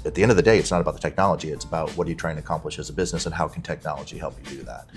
at the end of the day, it's not about the technology. It's about what are you trying to accomplish as a business and how can technology help you do that.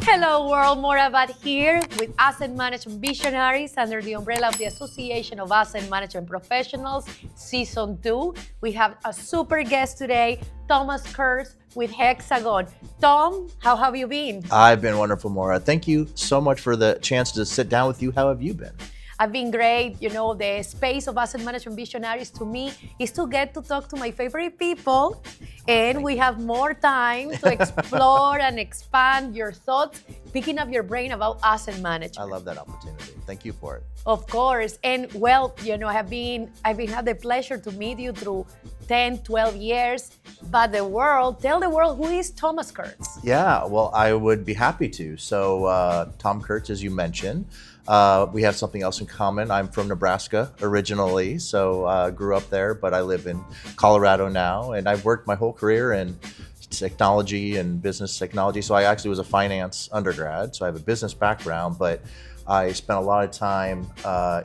Hello world, Maura Abad here with Asset Management Visionaries under the umbrella of the Association of Asset Management Professionals, Season 2. We have a super guest today, Thomas Kurtz with Hexagon. Tom, how have you been? I've been wonderful, Maura. Thank you so much for the chance to sit down with you. How have you been? I've been great. You know, the space of Asset Management Visionaries to me is to get to talk to my favorite people, and we have more time to explore and expand your thoughts, picking up your brain about asset management. I love that opportunity. Thank you for it. Of course. And well, you know, I've had the pleasure to meet you through 10, 12 years. But tell the world, who is Thomas Kurtz? Yeah, well, I would be happy to. So Tom Kurtz, as you mentioned, we have something else in common. I'm from Nebraska originally, so grew up there, but I live in Colorado now, and I've worked my whole career in technology and business technology. So I actually was a finance undergrad, so I have a business background, but I spent a lot of time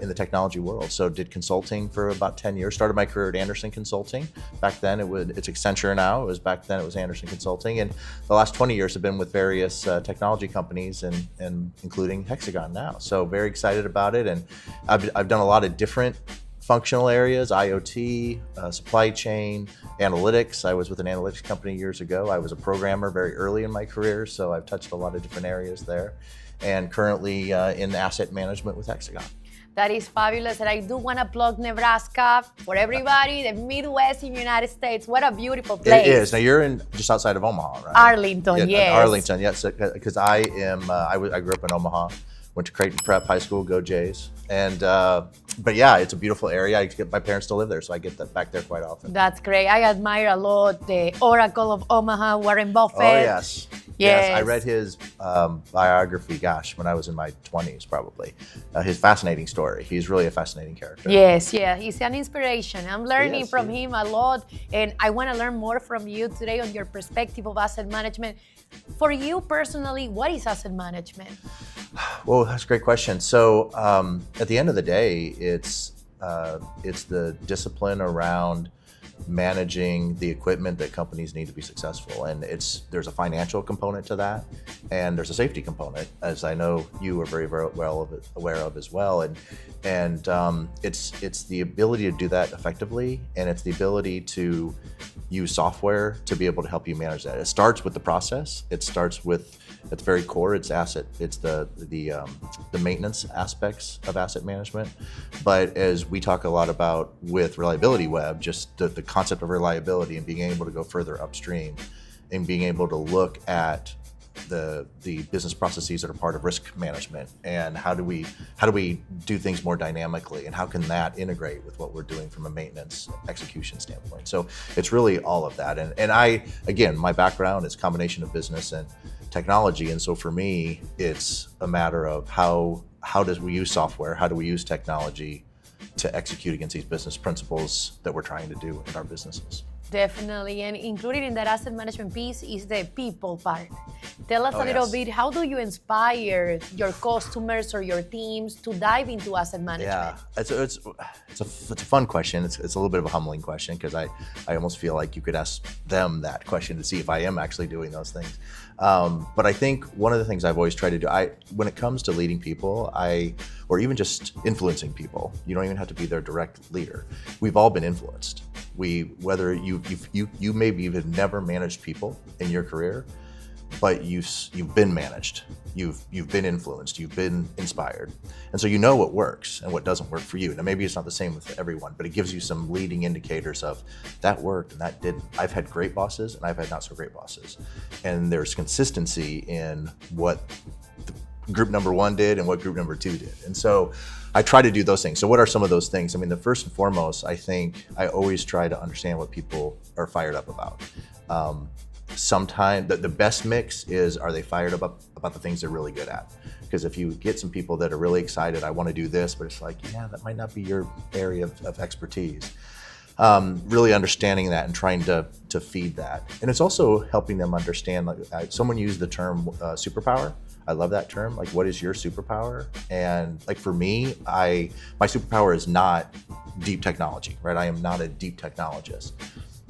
in the technology world. So did consulting for about 10 years, started my career at Andersen Consulting. Back then it's Accenture now, back then it was Andersen Consulting. And the last 20 years have been with various technology companies and including Hexagon now. So very excited about it. And I've done a lot of different functional areas, IoT, supply chain, analytics. I was with an analytics company years ago. I was a programmer very early in my career, so I've touched a lot of different areas there. And currently in asset management with Hexagon. That is fabulous, and I do want to plug Nebraska for everybody, the Midwest in the United States. What a beautiful place. It is. Now you're in just outside of Omaha, right? Arlington, yes. Arlington, yes, because I grew up in Omaha, went to Creighton Prep High School, go Jays. And, but yeah, it's a beautiful area. My parents still live there, so I get that back there quite often. That's great. I admire a lot the Oracle of Omaha, Warren Buffett. Oh, yes. Yes, I read his biography, when I was in my 20s, probably. His fascinating story. He's really a fascinating character. Yes, yeah, he's an inspiration. I'm learning from him a lot, and I want to learn more from you today on your perspective of asset management. For you personally, what is asset management? Well, that's a great question. So at the end of the day, it's the discipline around managing the equipment that companies need to be successful. And there's a financial component to that, and there's a safety component, as I know you are very, very well aware of as well. And it's the ability to do that effectively, and it's the ability to use software to be able to help you manage that. It starts with the process. It starts with, at the very core, it's the maintenance aspects of asset management. But as we talk a lot about with Reliability Web, just the concept of reliability and being able to go further upstream and being able to look at the business processes that are part of risk management, and how do we do things more dynamically, and how can that integrate with what we're doing from a maintenance execution standpoint. So it's really all of that. And again, my background is a combination of business and technology, and so for me, it's a matter of how does we use software, how do we use technology to execute against these business principles that we're trying to do in our businesses. Definitely, and included in that asset management piece is the people part. Tell us a little bit, how do you inspire your customers or your teams to dive into asset management? Yeah, it's a fun question. It's a little bit of a humbling question, because I almost feel like you could ask them that question to see if I am actually doing those things. But I think one of the things I've always tried to do, when it comes to leading people, or even just influencing people, you don't even have to be their direct leader. We've all been influenced. Whether you maybe have never managed people in your career, but you've been managed, you've been influenced, you've been inspired, and so you know what works and what doesn't work for you. Now maybe it's not the same with everyone, but it gives you some leading indicators of that worked and that didn't. I've had great bosses and I've had not so great bosses, and there's consistency in what group number one did and what group number two did. And so I try to do those things. So what are some of those things? I mean, the first and foremost, I think I always try to understand what people are fired up about. sometimes the best mix is, are they fired up about the things they're really good at? Because if you get some people that are really excited, I want to do this, but it's like, yeah, that might not be your area of expertise. Really understanding that and trying to feed that. And it's also helping them understand, like someone used the term superpower. I love that term. Like, what is your superpower? And like for me, my superpower is not deep technology, right? I am not a deep technologist,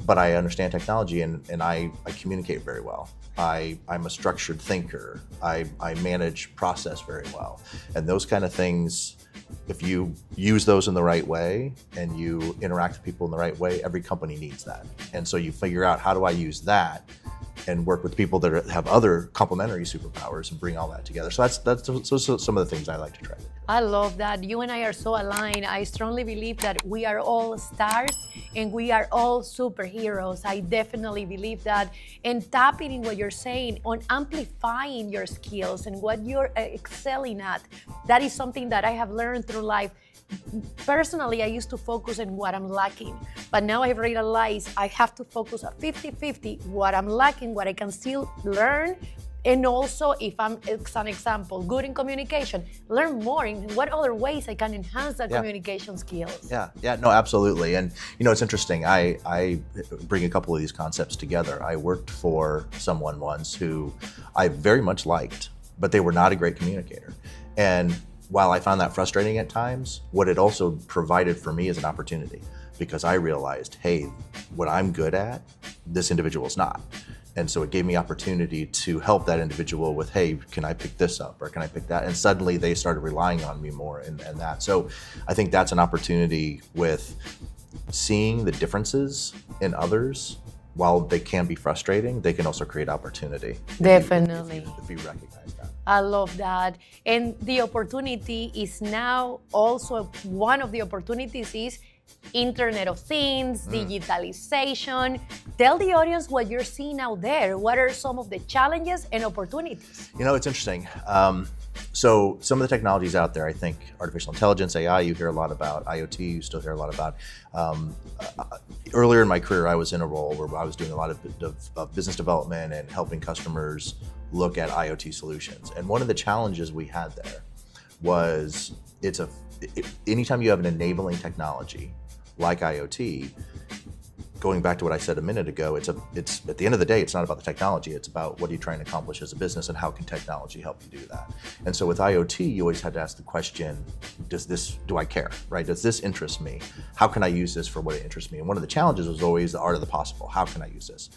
but I understand technology and I communicate very well. I'm a structured thinker. I manage process very well. And those kind of things, if you use those in the right way and you interact with people in the right way, every company needs that. And so you figure out, how do I use that and work with people that have other complementary superpowers and bring all that together. So that's some of the things I like to try to do. I love that. You and I are so aligned. I strongly believe that we are all stars and we are all superheroes. I definitely believe that. And tapping in what you're saying on amplifying your skills and what you're excelling at, that is something that I have learned through life. Personally, I used to focus on what I'm lacking, but now I've realized I have to focus on 50-50, what I'm lacking, what I can still learn, and also if I'm, as an example, good in communication, learn more in what other ways I can enhance that communication skills. Yeah, no, absolutely. And you know, it's interesting, I bring a couple of these concepts together. I worked for someone once who I very much liked, but they were not a great communicator. And while I found that frustrating at times, what it also provided for me is an opportunity, because I realized, hey, what I'm good at, this individual's not. And so it gave me opportunity to help that individual with, hey, can I pick this up or can I pick that? And suddenly they started relying on me more and that. So I think that's an opportunity with seeing the differences in others. While they can be frustrating, they can also create opportunity. Definitely. If you recognize that. I love that. And the opportunity is now also, one of the opportunities is Internet of Things, digitalization. Tell the audience what you're seeing out there. What are some of the challenges and opportunities? You know, it's interesting. So some of the technologies out there, I think artificial intelligence, AI, you hear a lot about. IoT, you still hear a lot about. Earlier in my career, I was in a role where I was doing a lot of business development and helping customers look at IoT solutions. And one of the challenges we had there was anytime you have an enabling technology like IoT, going back to what I said a minute ago, it's at the end of the day, it's not about the technology, it's about what are you trying to accomplish as a business and how can technology help you do that. And so with IoT, you always had to ask the question, do I care, right? Does this interest me? How can I use this for what it interests me? And one of the challenges was always the art of the possible. How can I use this?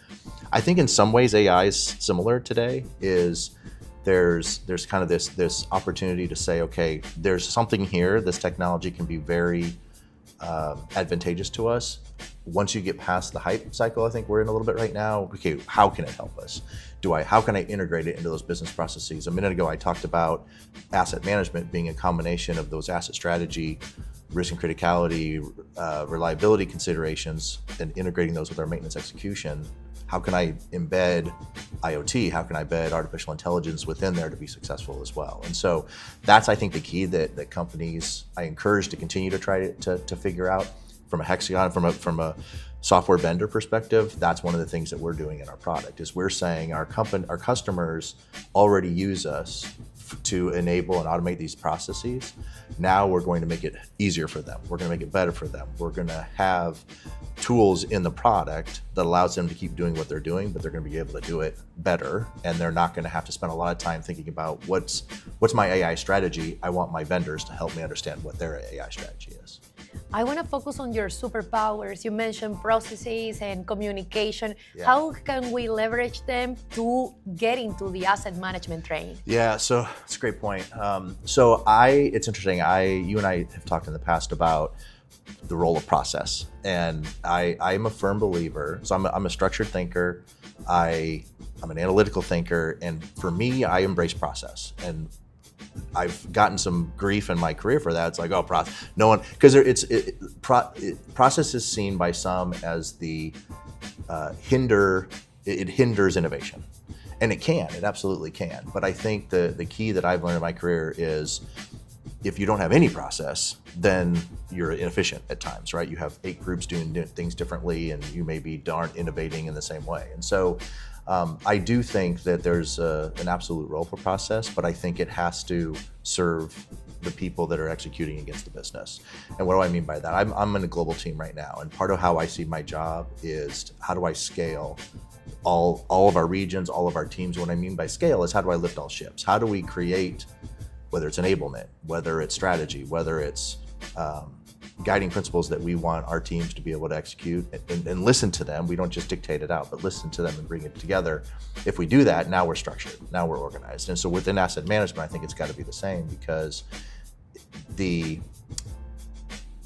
I think in some ways AI is similar today, there's kind of this opportunity to say, okay, there's something here, this technology can be very advantageous to us. Once you get past the hype cycle, I think we're in a little bit right now, okay, how can it help us? How can I integrate it into those business processes? A minute ago, I talked about asset management being a combination of those asset strategy, risk and criticality, reliability considerations, and integrating those with our maintenance execution. How can I embed IoT? How can I embed artificial intelligence within there to be successful as well? And so that's, I think, the key that companies, I encourage to continue to try to figure out. From a Hexagon, from a software vendor perspective, that's one of the things that we're doing in our product, is we're saying our customers already use us to enable and automate these processes. Now we're going to make it easier for them. We're going to make it better for them. We're going to have tools in the product that allows them to keep doing what they're doing, but they're going to be able to do it better, and they're not going to have to spend a lot of time thinking about what's my AI strategy. I want my vendors to help me understand what their AI strategy is. I want to focus on your superpowers. You mentioned processes and communication. Yeah. How can we leverage them to get into the asset management train? Yeah, so it's a great point. It's interesting. You and I have talked in the past about the role of process, and I'm a firm believer. So I'm a structured thinker. I'm an analytical thinker, and for me, I embrace process. And I've gotten some grief in my career for that. It's like, oh, process. No one, because process is seen by some as the it hinders innovation. And it absolutely can. But I think the key that I've learned in my career is, if you don't have any process, then you're inefficient at times, right? You have 8 groups doing things differently, and you maybe aren't innovating in the same way. And so I do think that there's an absolute role for process, but I think it has to serve the people that are executing against the business. And what do I mean by that? I'm in a global team right now, and part of how I see my job is how do I scale all of our regions, all of our teams. What I mean by scale is how do I lift all ships? How do we create, whether it's enablement, whether it's strategy, whether it's guiding principles that we want our teams to be able to execute and listen to them. We don't just dictate it out, but listen to them and bring it together. If we do that, now we're structured, now we're organized. And so within asset management, I think it's got to be the same, because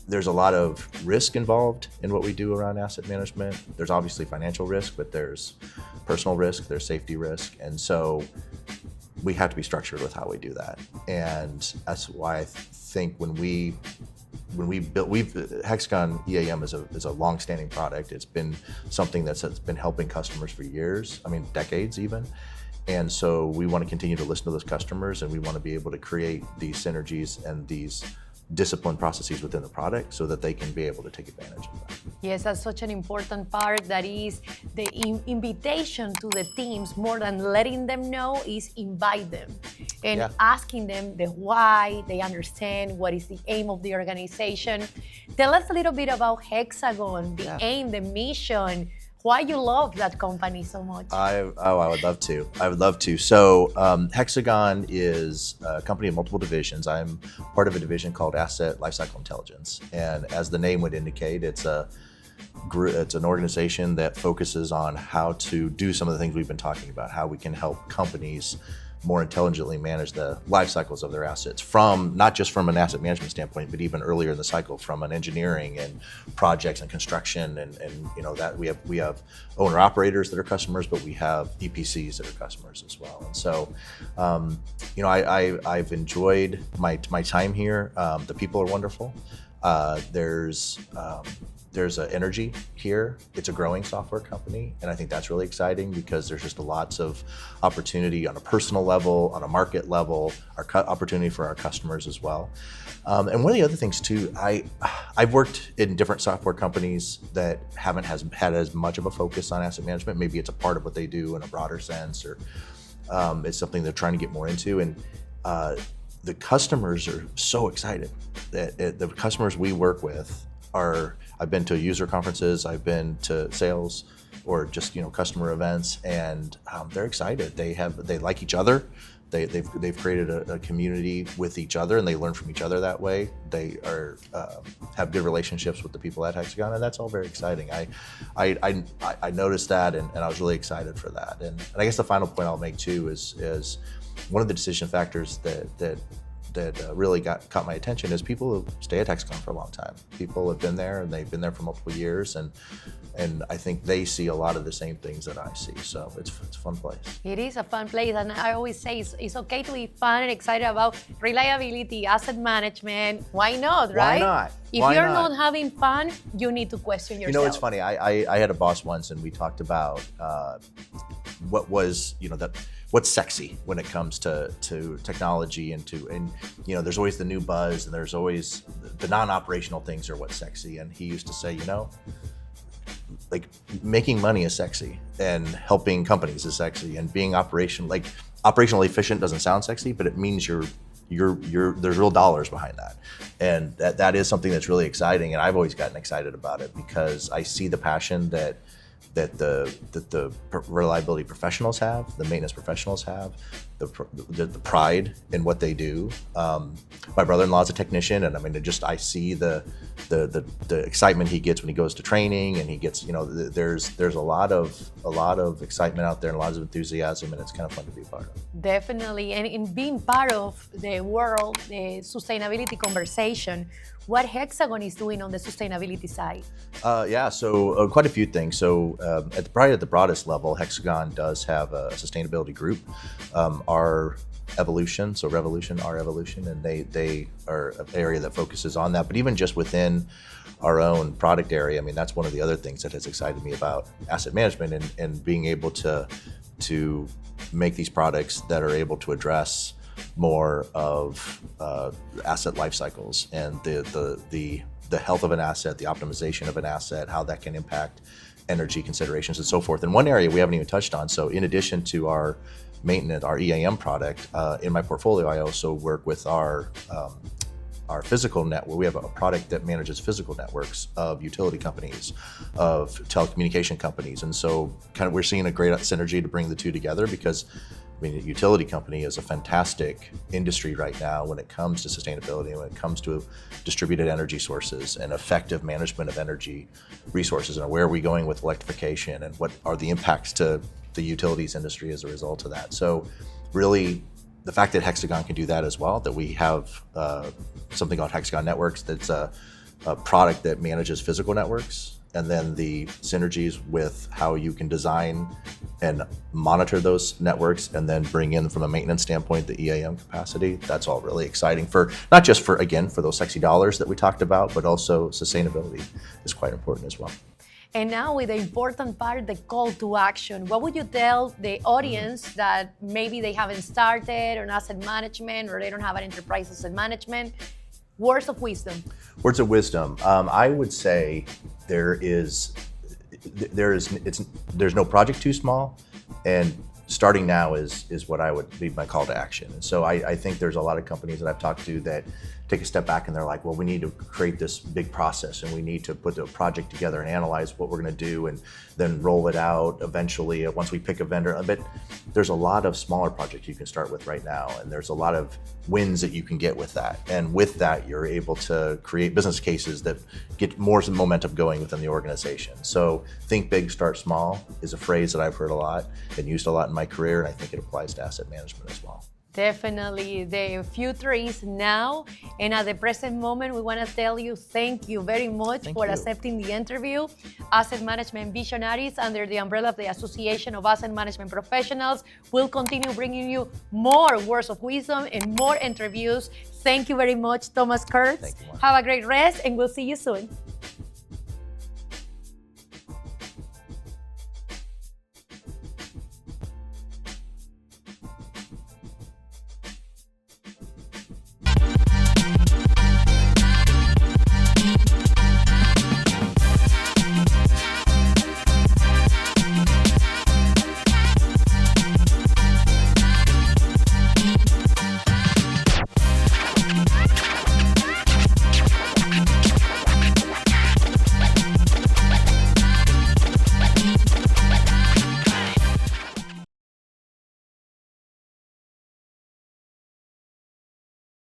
there's a lot of risk involved in what we do around asset management. There's obviously financial risk, but there's personal risk, there's safety risk. And so we have to be structured with how we do that. And that's why I think when we built, Hexagon EAM is a long-standing product. It's been something that's been helping customers for years, I mean, decades even. And so we want to continue to listen to those customers, and we want to be able to create these synergies and these disciplined processes within the product so that they can be able to take advantage of that. Yes, that's such an important part. That is the invitation to the teams, more than letting them know, is invite them and asking them the why, they understand what is the aim of the organization. Tell us a little bit about Hexagon, the aim, the mission, why you love that company so much. I would love to. I would love to. So Hexagon is a company of multiple divisions. I'm part of a division called Asset Lifecycle Intelligence. And as the name would indicate, it's an organization that focuses on how to do some of the things we've been talking about, how we can help companies more intelligently manage the life cycles of their assets, from not just from an asset management standpoint, but even earlier in the cycle, from an engineering and projects and construction, and you know that we have owner operators that are customers, but we have EPCs that are customers as well. And so, you know, I've enjoyed my time here. The people are wonderful. There's an energy here. It's a growing software company, and I think that's really exciting because there's just lots of opportunity on a personal level, on a market level, opportunity for our customers as well. And one of the other things too, I've worked in different software companies that haven't had as much of a focus on asset management. Maybe it's a part of what they do in a broader sense, or it's something they're trying to get more into. And the customers are so excited. The customers we work with I've been to user conferences, I've been to sales or just, you know, customer events, and they're excited. They like each other. They've created a community with each other, and they learn from each other that way. They have good relationships with the people at Hexagon, and that's all very exciting. I noticed that, and I was really excited for that. And I guess the final point I'll make too is one of the decision factors that really caught my attention is people who stay at Hexagon for a long time. People have been there, and they've been there for multiple years, and I think they see a lot of the same things that I see. So it's a fun place. It is a fun place, and I always say it's okay to be fun and excited about reliability, asset management. Why not, right? Why not? If you're not having fun, you need to question yourself. You know, it's funny. I had a boss once, and we talked about what's sexy when it comes to technology and you know, there's always the new buzz, and there's always the non-operational things are what's sexy. And he used to say, you know, like making money is sexy, and helping companies is sexy, and being operationally efficient doesn't sound sexy, but it means there's real dollars behind that. And that is something that's really exciting. And I've always gotten excited about it because I see the passion that the reliability professionals have, the maintenance professionals have, the pride in what they do. My brother-in-law is a technician, and I mean, I see the excitement he gets when he goes to training, and he gets, you know, there's a lot of excitement out there and lots of enthusiasm, and it's kind of fun to be a part of. Definitely, and in being part of the world, the sustainability conversation, what Hexagon is doing on the sustainability side? So quite a few things. So probably at the broadest level, Hexagon does have a sustainability group, our evolution, so Revolution, our evolution, and they are an area that focuses on that. But even just within our own product area, I mean, that's one of the other things that has excited me about asset management, and being able to make these products that are able to address more of asset life cycles and the health of an asset, the optimization of an asset, how that can impact energy considerations and so forth. And one area we haven't even touched on, so in addition to our maintenance, our EAM product, in my portfolio, I also work with our physical network. We have a product that manages physical networks of utility companies, of telecommunication companies. And so kind of we're seeing a great synergy to bring the two together because I mean, a utility company is a fantastic industry right now when it comes to sustainability, when it comes to distributed energy sources and effective management of energy resources, and where are we going with electrification and what are the impacts to the utilities industry as a result of that. So really, the fact that Hexagon can do that as well, that we have something called Hexagon Networks that's a product that manages physical networks, and then the synergies with how you can design and monitor those networks and then bring in from a maintenance standpoint the EAM capacity. That's all really exciting for not just for, again, for those sexy dollars that we talked about, but also sustainability is quite important as well. And now with the important part, the call to action, what would you tell the audience that maybe they haven't started on asset management or they don't have an enterprise asset management? Words of wisdom. Words of wisdom. I would say there's no project too small, and starting now is what I would be my call to action. And so I think there's a lot of companies that I've talked to that take a step back and they're like, well, we need to create this big process and we need to put the project together and analyze what we're going to do and then roll it out eventually once we pick a vendor. But there's a lot of smaller projects you can start with right now, and there's a lot of wins that you can get with that. And with that, you're able to create business cases that get more momentum going within the organization. So think big, start small is a phrase that I've heard a lot and used a lot in my career, and I think it applies to asset management as well. Definitely. The future is now. And at the present moment, we want to tell you thank you very much for accepting the interview. Asset Management Visionaries, under the umbrella of the Association of Asset Management Professionals, will continue bringing you more words of wisdom and more interviews. Thank you very much, Thomas Kurtz. Thank you, Maura. Have a great rest, and we'll see you soon.